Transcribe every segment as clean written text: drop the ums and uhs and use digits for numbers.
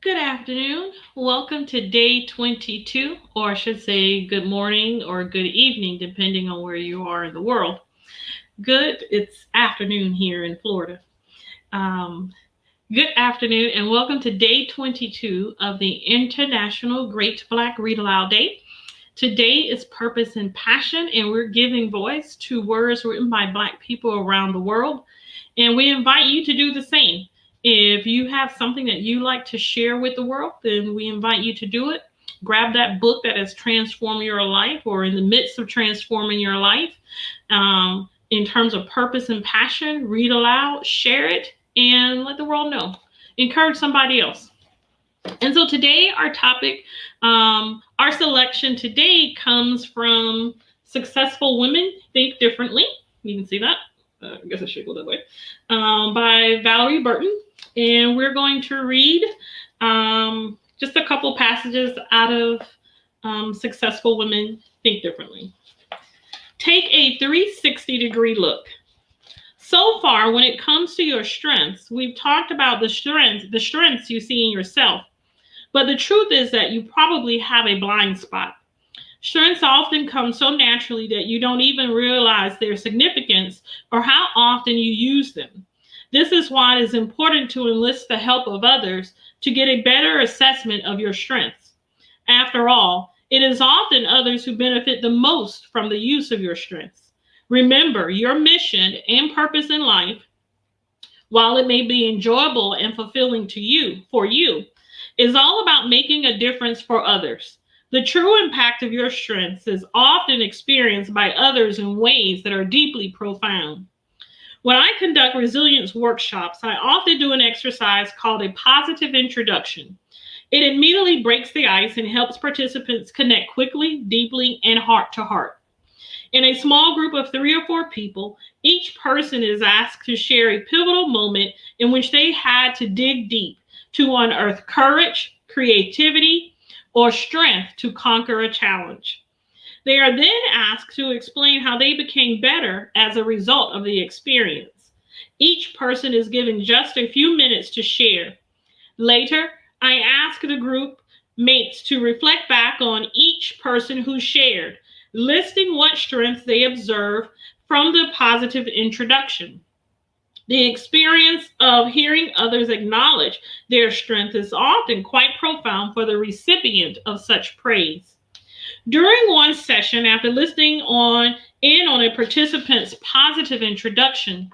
Good afternoon. Welcome to day 22, or I should say good morning or good evening, depending on where you are in the world. It's afternoon here in Florida. Um, Good afternoon, and welcome to day 22 of the International Great Black Read Aloud Day. Today is Purpose and Passion, and we're giving voice to words written by Black people around the world. And we invite you to do the same. If you have something that you like to share with the world, then we invite you to do it. Grab that book that has transformed your life or in the midst of transforming your life. In terms of purpose and passion, read aloud, share it, and let the world know. Encourage somebody else. And so today, our selection today comes from Successful Women Think Differently. You can see that. I guess I should go that way. By Valorie Burton. And we're going to read just a couple passages out of Successful Women Think Differently. Take a 360-degree look. So far, when it comes to your strengths, we've talked about the strengths you see in yourself. But the truth is that you probably have a blind spot. Strengths often come so naturally that you don't even realize their significance or how often you use them. This is why it is important to enlist the help of others to get a better assessment of your strengths. After all, it is often others who benefit the most from the use of your strengths. Remember, your mission and purpose in life, while it may be enjoyable and fulfilling for you, is all about making a difference for others. The true impact of your strengths is often experienced by others in ways that are deeply profound. When I conduct resilience workshops, I often do an exercise called a positive introduction. It immediately breaks the ice and helps participants connect quickly, deeply, and heart to heart. In a small group of 3 or 4 people, each person is asked to share a pivotal moment in which they had to dig deep to unearth courage, creativity, or strength to conquer a challenge. They are then asked to explain how they became better as a result of the experience. Each person is given just a few minutes to share. Later, I ask the group mates to reflect back on each person who shared, listing what strengths they observed from the positive introduction. The experience of hearing others acknowledge their strength is often quite profound for the recipient of such praise. During one session, after listening in on a participant's positive introduction,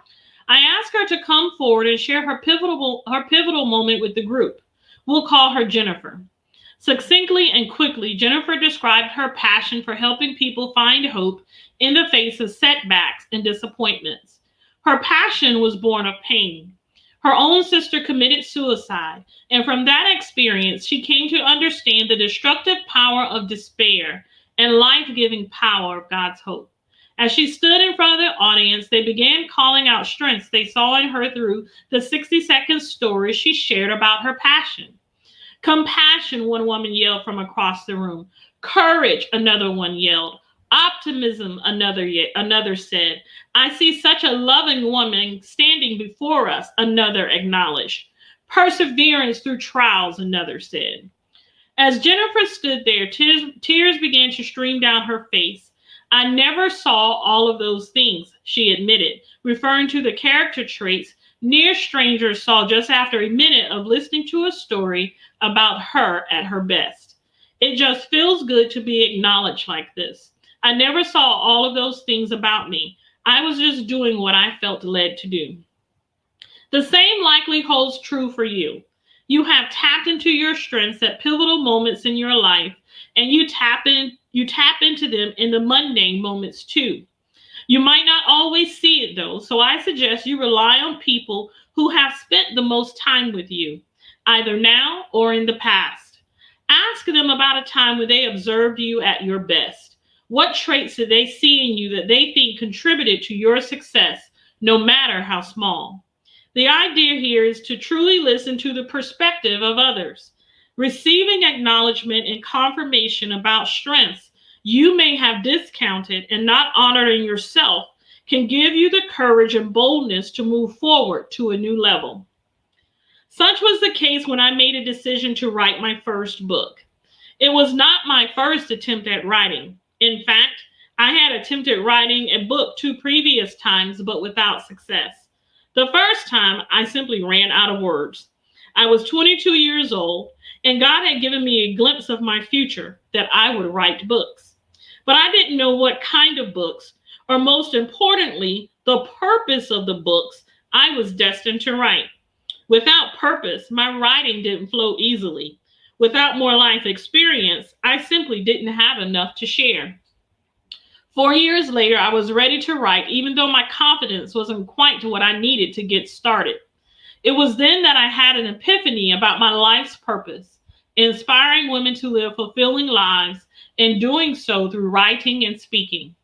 I asked her to come forward and share her pivotal moment with the group. We'll call her Jennifer. Succinctly and quickly, Jennifer described her passion for helping people find hope in the face of setbacks and disappointments. Her passion was born of pain. Her own sister committed suicide, and from that experience, she came to understand the destructive power of despair and life-giving power of God's hope. As she stood in front of the audience, they began calling out strengths they saw in her through the 60-second story she shared about her passion. Compassion, one woman yelled from across the room. Courage, another one yelled. Optimism, another said. I see such a loving woman standing before us, another acknowledged. Perseverance through trials, another said. As Jennifer stood there, tears began to stream down her face. I never saw all of those things, she admitted, referring to the character traits near strangers saw just after a minute of listening to a story about her at her best. It just feels good to be acknowledged like this. I never saw all of those things about me. I was just doing what I felt led to do. The same likely holds true for you. You have tapped into your strengths at pivotal moments in your life, and you tap into them in the mundane moments too. You might not always see it though, so I suggest you rely on people who have spent the most time with you, either now or in the past. Ask them about a time when they observed you at your best. What traits did they see in you that they think contributed to your success, no matter how small? The idea here is to truly listen to the perspective of others. Receiving acknowledgement and confirmation about strengths you may have discounted and not honored in yourself can give you the courage and boldness to move forward to a new level. Such was the case when I made a decision to write my first book. It was not my first attempt at writing. In fact, I had attempted writing a book 2 previous times, but without success. The first time, I simply ran out of words. I was 22 years old, and God had given me a glimpse of my future, that I would write books. But I didn't know what kind of books, or most importantly, the purpose of the books I was destined to write. Without purpose, my writing didn't flow easily. Without more life experience, I simply didn't have enough to share. 4 years later, I was ready to write, even though my confidence wasn't quite to what I needed to get started. It was then that I had an epiphany about my life's purpose, inspiring women to live fulfilling lives, and doing so through writing and speaking.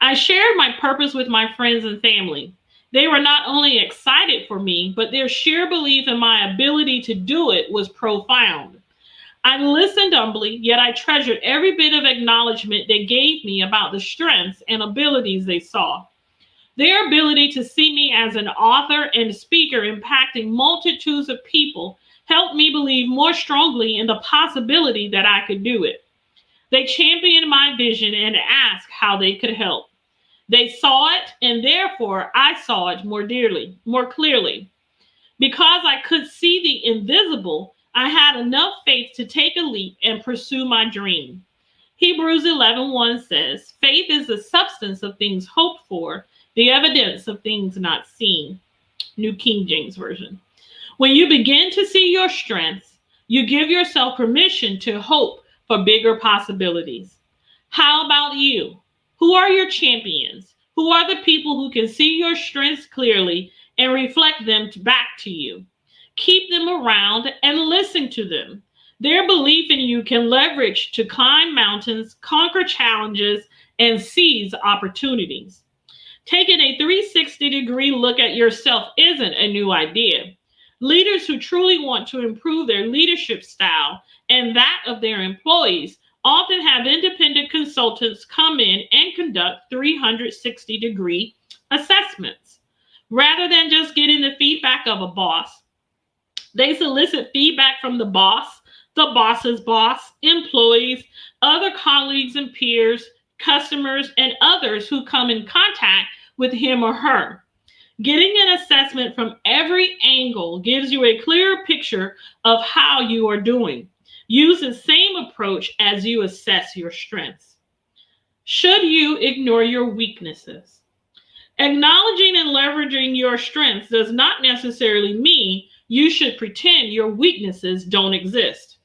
I shared my purpose with my friends and family. They were not only excited for me, but their sheer belief in my ability to do it was profound. I listened humbly, yet I treasured every bit of acknowledgement they gave me about the strengths and abilities they saw. Their ability to see me as an author and speaker impacting multitudes of people helped me believe more strongly in the possibility that I could do it. They championed my vision and asked how they could help. They saw it, and therefore I saw it more clearly. Because I could see the invisible, I had enough faith to take a leap and pursue my dream. Hebrews 11:1 says, "Faith is the substance of things hoped for, the evidence of things not seen." New King James Version. When you begin to see your strengths, you give yourself permission to hope for bigger possibilities. How about you? Who are your champions? Who are the people who can see your strengths clearly and reflect them back to you? Keep them around and listen to them. Their belief in you can leverage to climb mountains, conquer challenges, and seize opportunities. Taking a 360-degree look at yourself isn't a new idea. Leaders who truly want to improve their leadership style and that of their employees often have independent consultants come in and conduct 360-degree assessments. Rather than just getting the feedback of a boss, they solicit feedback from the boss's boss, employees, other colleagues and peers, customers, and others who come in contact with him or her. Getting an assessment from every angle gives you a clearer picture of how you are doing. Use the same approach as you assess your strengths. Should you ignore your weaknesses? Acknowledging and leveraging your strengths does not necessarily mean you should pretend your weaknesses don't exist.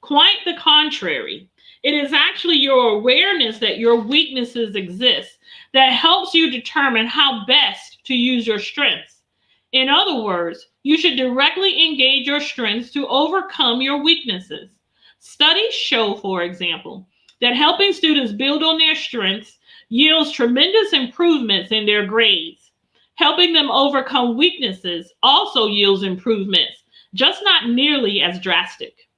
Quite the contrary. It is actually your awareness that your weaknesses exist that helps you determine how best to use your strengths. In other words, you should directly engage your strengths to overcome your weaknesses. Studies show, for example, that helping students build on their strengths yields tremendous improvements in their grades. Helping them overcome weaknesses also yields improvements, just not nearly as drastic.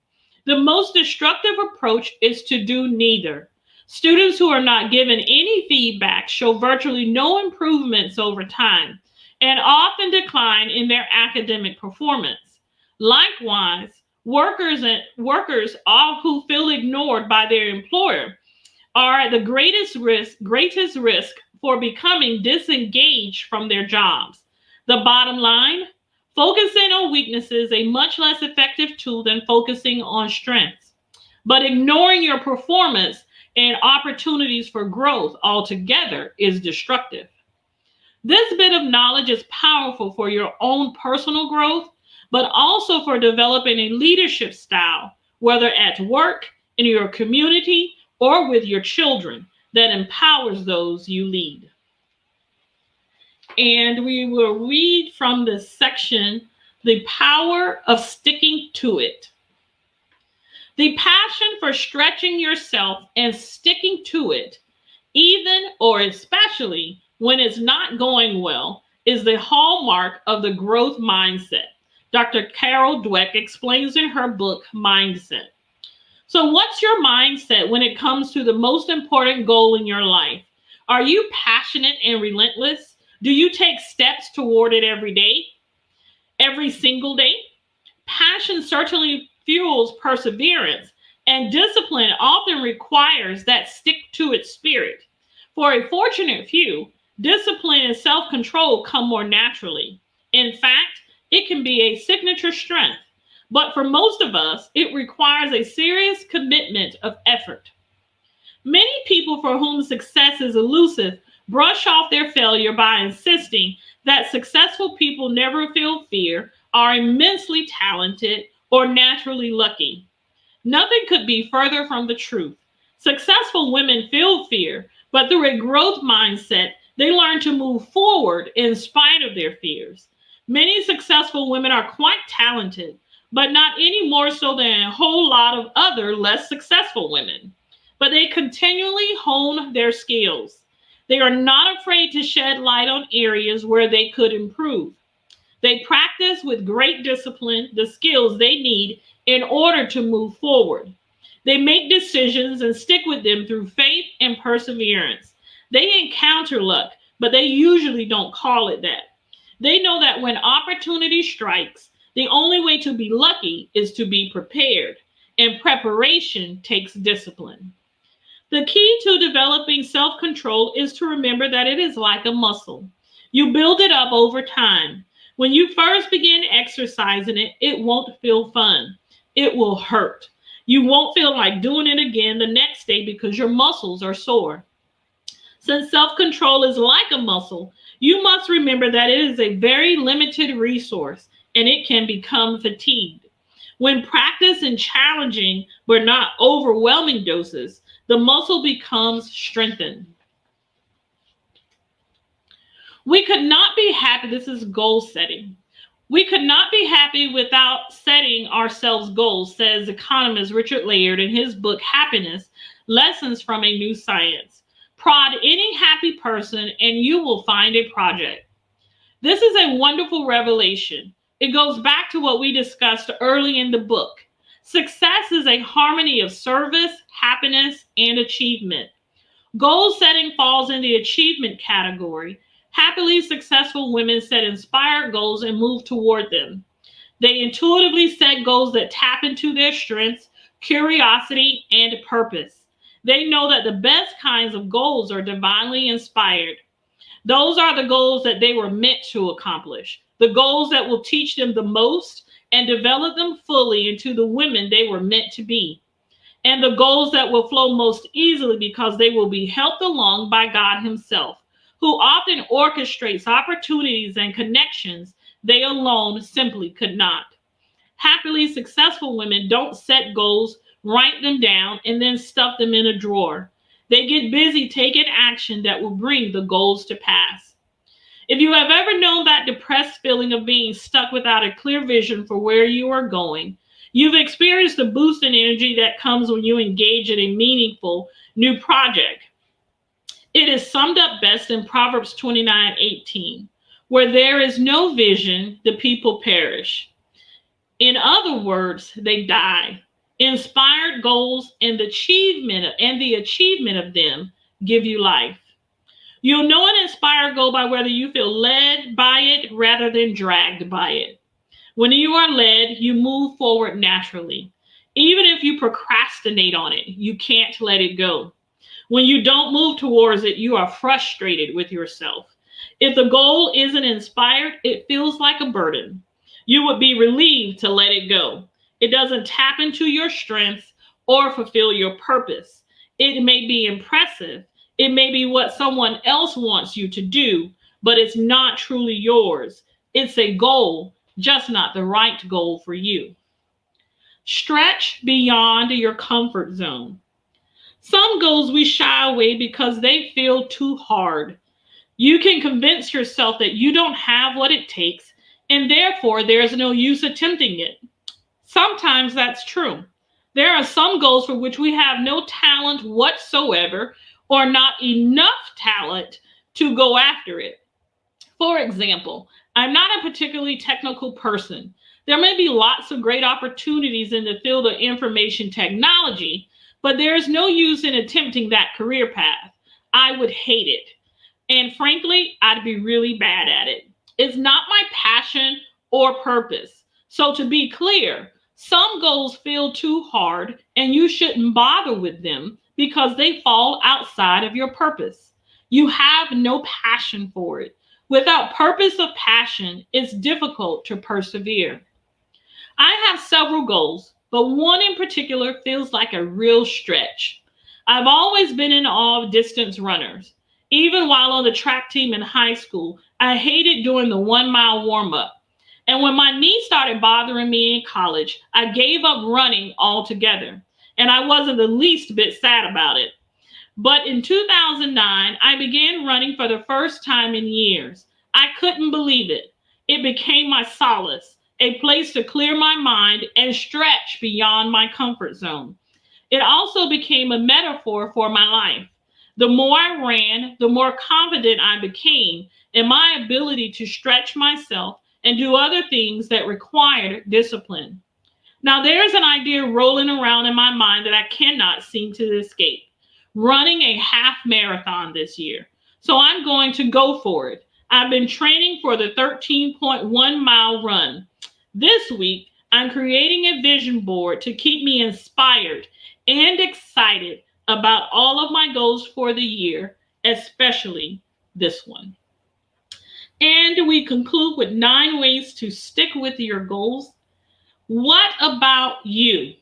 The most destructive approach is to do neither. Students who are not given any feedback show virtually no improvements over time and often decline in their academic performance. Likewise, workers who feel ignored by their employer are at the greatest risk for becoming disengaged from their jobs. The bottom line, focusing on weaknesses is a much less effective tool than focusing on strengths. But ignoring your performance and opportunities for growth altogether is destructive. This bit of knowledge is powerful for your own personal growth, but also for developing a leadership style, whether at work, in your community, or with your children, that empowers those you lead. And we will read from this section, The Power of Sticking to It. The passion for stretching yourself and sticking to it, even or especially when it's not going well, is the hallmark of the growth mindset. Dr. Carol Dweck explains in her book, Mindset. So what's your mindset when it comes to the most important goal in your life? Are you passionate and relentless? Do you take steps toward it every day? Every single day? passion certainly fuels perseverance, and discipline often requires that stick-to-it spirit. For a fortunate few, discipline and self-control come more naturally. In fact, it can be a signature strength. But for most of us, it requires a serious commitment of effort. Many people for whom success is elusive brush off their failure by insisting that successful people never feel fear, are immensely talented, or naturally lucky. Nothing could be further from the truth. Successful women feel fear, but through a growth mindset, they learn to move forward in spite of their fears. Many successful women are quite talented, but not any more so than a whole lot of other less successful women. But they continually hone their skills. They are not afraid to shed light on areas where they could improve. They practice with great discipline the skills they need in order to move forward. They make decisions and stick with them through faith and perseverance. They encounter luck, but they usually don't call it that. They know that when opportunity strikes, the only way to be lucky is to be prepared, and preparation takes discipline. The key to developing self-control is to remember that it is like a muscle. You build it up over time. When you first begin exercising it, it won't feel fun. It will hurt. You won't feel like doing it again the next day because your muscles are sore. Since self-control is like a muscle, you must remember that it is a very limited resource and it can become fatigued. When practiced in challenging but not overwhelming doses, the muscle becomes strengthened. We could not be happy. This is goal setting. We could not be happy without setting ourselves goals, says economist Richard Layard in his book, Happiness, Lessons from a New Science. Prod any happy person and you will find a project. This is a wonderful revelation. It goes back to what we discussed early in the book. Success is a harmony of service, happiness, and achievement. Goal setting falls in the achievement category. Happily successful women set inspired goals and move toward them. They intuitively set goals that tap into their strengths, curiosity, and purpose. They know that the best kinds of goals are divinely inspired. Those are the goals that they were meant to accomplish, the goals that will teach them the most and develop them fully into the women they were meant to be, and the goals that will flow most easily because they will be helped along by God Himself, who often orchestrates opportunities and connections they alone simply could not. Happily successful women don't set goals, write them down, and then stuff them in a drawer. They get busy taking action that will bring the goals to pass. If you have ever known that depressed feeling of being stuck without a clear vision for where you are going, you've experienced the boost in energy that comes when you engage in a meaningful new project. It is summed up best in Proverbs 29:18, where there is no vision, the people perish. In other words, they die. Inspired goals and the achievement of them give you life. You'll know an inspired goal by whether you feel led by it rather than dragged by it. When you are led, you move forward naturally. Even if you procrastinate on it, you can't let it go. When you don't move towards it, you are frustrated with yourself. If the goal isn't inspired, it feels like a burden. You would be relieved to let it go. It doesn't tap into your strengths or fulfill your purpose. It may be impressive. It may be what someone else wants you to do, but it's not truly yours. It's a goal, just not the right goal for you. Stretch beyond your comfort zone. Some goals we shy away because they feel too hard. You can convince yourself that you don't have what it takes, and therefore there's no use attempting it. Sometimes that's true. There are some goals for which we have no talent whatsoever or not enough talent to go after it. For example, I'm not a particularly technical person. There may be lots of great opportunities in the field of information technology, but there is no use in attempting that career path. I would hate it. And frankly, I'd be really bad at it. It's not my passion or purpose. So to be clear, some goals feel too hard and you shouldn't bother with them because they fall outside of your purpose. You have no passion for it. Without purpose or passion, it's difficult to persevere. I have several goals, but one in particular feels like a real stretch. I've always been in awe of distance runners. Even while on the track team in high school, I hated doing the 1 mile warm up. And when my knee started bothering me in college, I gave up running altogether. And I wasn't the least bit sad about it. But in 2009, I began running for the first time in years. I couldn't believe it. It became my solace, a place to clear my mind and stretch beyond my comfort zone. It also became a metaphor for my life. The more I ran, the more confident I became in my ability to stretch myself and do other things that required discipline. Now, there's an idea rolling around in my mind that I cannot seem to escape: running a half marathon this year. So I'm going to go for it. I've been training for the 13.1 mile run. This week, I'm creating a vision board to keep me inspired and excited about all of my goals for the year, especially this one. And we conclude with 9 ways to stick with your goals. What about you?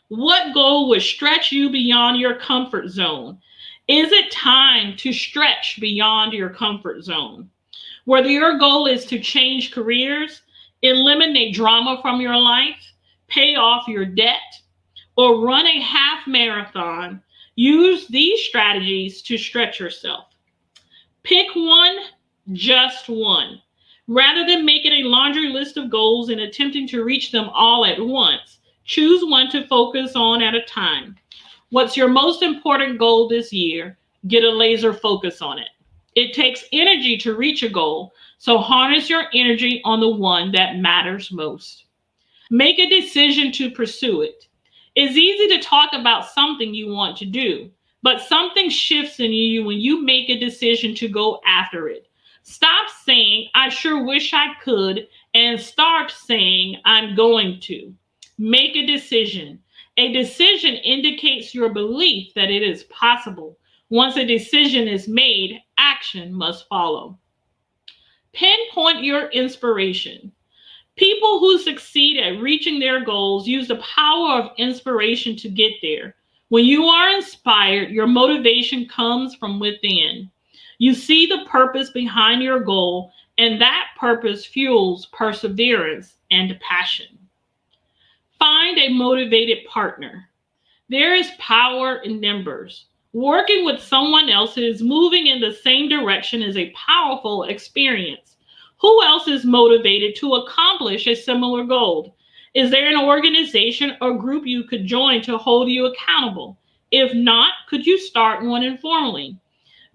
What goal would stretch you beyond your comfort zone? Is it time to stretch beyond your comfort zone? Whether your goal is to change careers, eliminate drama from your life, pay off your debt, or run a half marathon, use these strategies to stretch yourself. Pick one, just one. Rather than making a laundry list of goals and attempting to reach them all at once, choose one to focus on at a time. What's your most important goal this year? Get a laser focus on it. It takes energy to reach a goal, so harness your energy on the one that matters most. Make a decision to pursue it. It's easy to talk about something you want to do, but something shifts in you when you make a decision to go after it. Stop saying, "I sure wish I could," and start saying, "I'm going to." Make a decision. A decision indicates your belief that it is possible. Once a decision is made, action must follow. Pinpoint your inspiration. People who succeed at reaching their goals use the power of inspiration to get there. When you are inspired, your motivation comes from within. You see the purpose behind your goal, and that purpose fuels perseverance and passion. Find a motivated partner. There is power in numbers. Working with someone else who is moving in the same direction is a powerful experience. Who else is motivated to accomplish a similar goal? Is there an organization or group you could join to hold you accountable? If not, could you start one informally?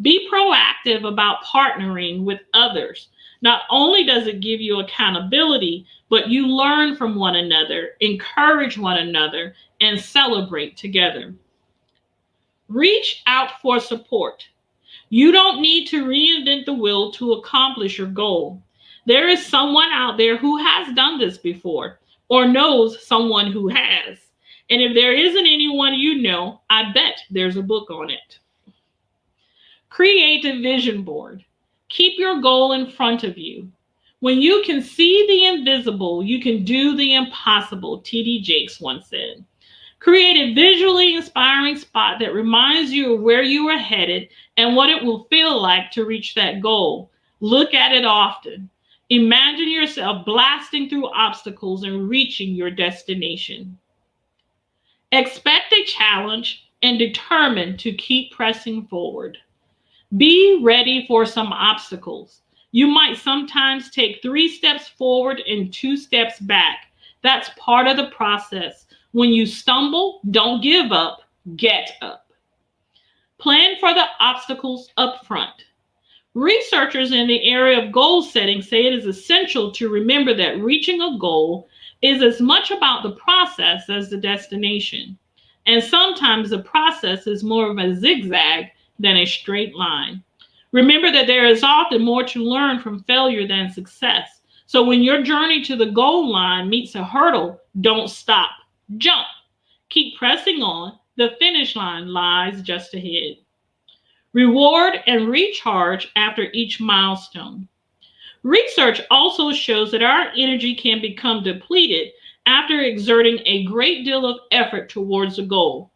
Be proactive about partnering with others. Not only does it give you accountability, but you learn from one another, encourage one another, and celebrate together. Reach out for support. You don't need to reinvent the wheel to accomplish your goal. There is someone out there who has done this before or knows someone who has. And if there isn't anyone you know, I bet there's a book on it. Create a vision board. Keep your goal in front of you. When you can see the invisible, you can do the impossible, T.D. Jakes once said. Create a visually inspiring spot that reminds you of where you are headed and what it will feel like to reach that goal. Look at it often. Imagine yourself blasting through obstacles and reaching your destination. Expect a challenge and determine to keep pressing forward. Be ready for some obstacles. You might sometimes take 3 steps forward and 2 steps back. That's part of the process. When you stumble, don't give up, get up. Plan for the obstacles up front. Researchers in the area of goal setting say it is essential to remember that reaching a goal is as much about the process as the destination. And sometimes the process is more of a zigzag than a straight line. Remember that there is often more to learn from failure than success. So when your journey to the goal line meets a hurdle, don't stop. Jump. Keep pressing on. The finish line lies just ahead. Reward and recharge after each milestone. Research also shows that our energy can become depleted after exerting a great deal of effort towards a goal.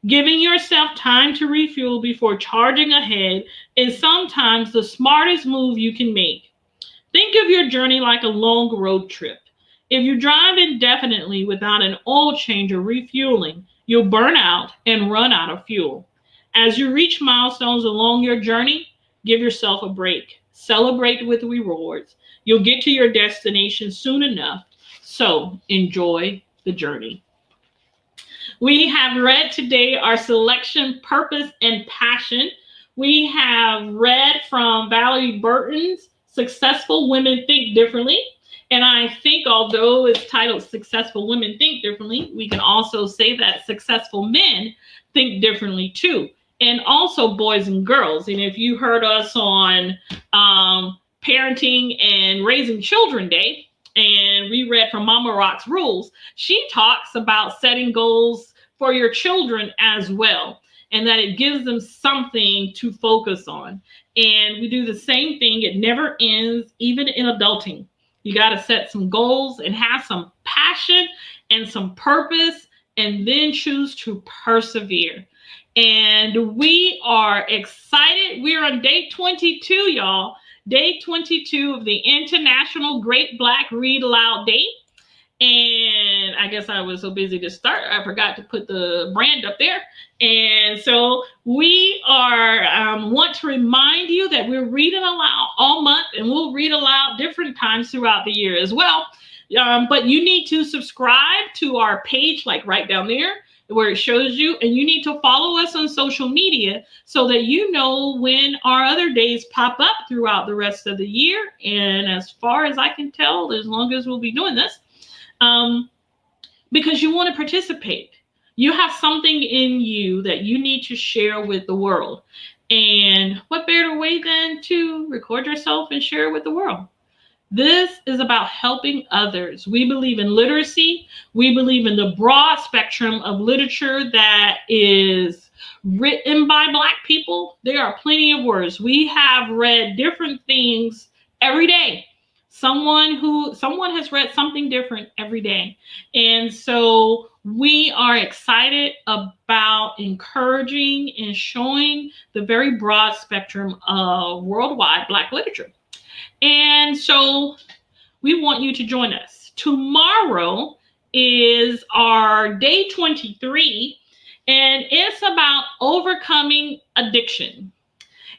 Giving yourself time to refuel before charging ahead is sometimes the smartest move you can make. Think of your journey like a long road trip. If you drive indefinitely without an oil change or refueling, you'll burn out and run out of fuel. As you reach milestones along your journey, give yourself a break. Celebrate with rewards. You'll get to your destination soon enough, so enjoy the journey. We have read today our selection, purpose, and passion. We have read from Valorie Burton's Successful Women Think Differently. And I think although it's titled Successful Women Think Differently, we can also say that successful men think differently too. And also boys and girls. And if you heard us on Parenting and Raising Children Day, and we read from Mama Rock's Rules, she talks about setting goals for your children as well, and that it gives them something to focus on. And we do the same thing. It never ends, even in adulting. You got to set some goals and have some passion and some purpose, and then choose to persevere. And we are excited. We're on day 22, y'all. Day 22 of the International Great Black Read Aloud Day. And I guess I was so busy to start, I forgot to put the brand up there. And so we want to remind you that we're reading aloud all month, and we'll read aloud different times throughout the year as well. But you need to subscribe to our page, like right down there where it shows you, and you need to follow us on social media so that you know when our other days pop up throughout the rest of the year. And as far as I can tell, as long as we'll be doing this, because you want to participate. You have something in you that you need to share with the world. And what better way than to record yourself and share it with the world? This is about helping others. We believe in literacy. We believe in the broad spectrum of literature that is written by Black people. There are plenty of words. We have read different things every day. Someone has read something different every day. And so we are excited about encouraging and showing the very broad spectrum of worldwide Black literature. And so we want you to join us. Tomorrow is our day 23, and it's about overcoming addiction.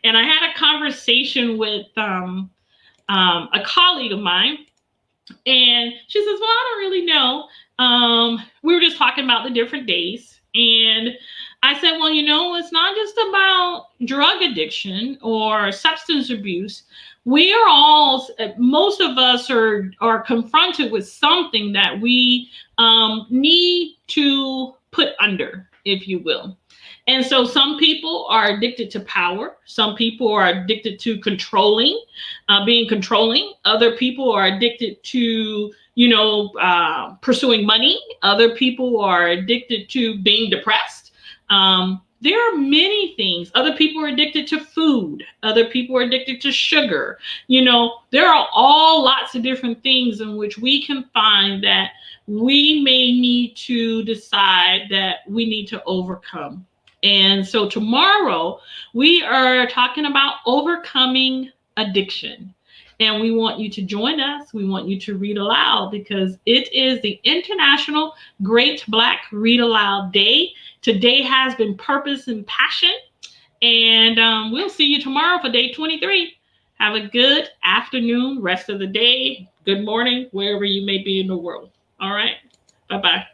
And I had a conversation with a colleague of mine, and she says, well, I don't really know. We were just talking about the different days. And I said, well, it's not just about drug addiction or substance abuse. We are all, most of us are confronted with something that we need to put under, if you will. And so some people are addicted to power. Some people are addicted to being controlling. Other people are addicted to, pursuing money. Other people are addicted to being depressed. There are many things. Other people are addicted to food. Other people are addicted to sugar. There are all lots of different things in which we can find that we may need to decide that we need to overcome. And so tomorrow we are talking about overcoming addiction. And we want you to join us. We want you to read aloud because it is the International Great Black Read Aloud Day. Today has been purpose and passion. And we'll see you tomorrow for day 23. Have a good afternoon, rest of the day, good morning, wherever you may be in the world. All right. Bye-bye.